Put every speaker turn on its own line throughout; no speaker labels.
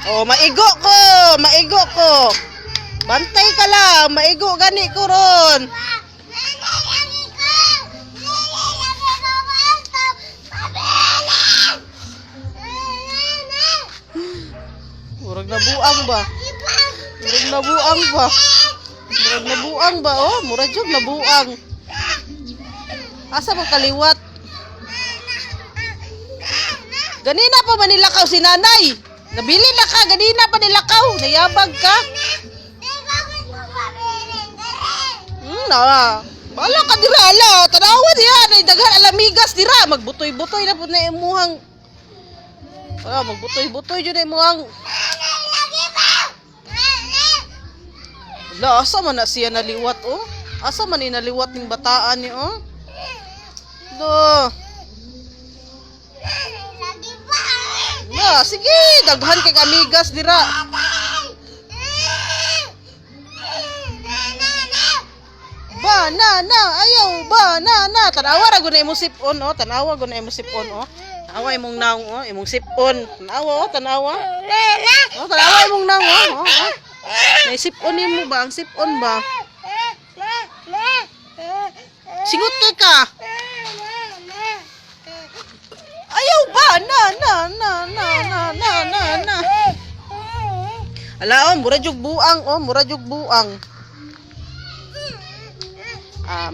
Oh, maigo ko. Maigo ko. Bantay ka lang. Maigo gani ko ron. Murag nabuang ba? Murag nabuang ba? Murag nabuang ba? Oh, murag jud nabuang. Asa mo kaliwat? Ganina pa ba nilakaw si nanay? Nabili na ka, ganina pa nilakaw. Nayabag ka. Bala ka dira, ala. Tanawa diya. Daghan alamigas dira. Magbutoy-butoy na po na imuhang. Magbutoy-butoy dyan na imuhang. Ala, asa man na siya naliwat, oh? Asa man naliwat ng bataan niya, oh? Do. Sige, daghan kay amigas dira. Ba na ayaw ba na tanawa ra gud na imong sipon, oh, tanawa gud na imong sipon, oh. Tanawa imong naong, oh, imong sipon. Tanawa, oh, tanawa. Oh, tanawa imong naong, oh. May sipon nimo ba? Ang sipon ba? Singot ka. Ayaw ba? Na. Ala, oh, mura jug buang, oh, mura jug buang.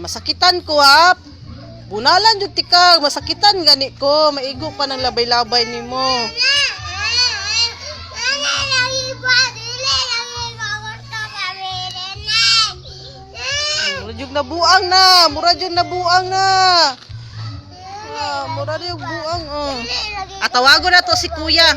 Masakitan ko, ha. Bunalan jud tika, masakitan gani ko, maigo pa ng labay-labay nimo. Mura jug nabuang na, mura jug nabuang na. Mura jug buang, oh. Tawagon na to si kuya.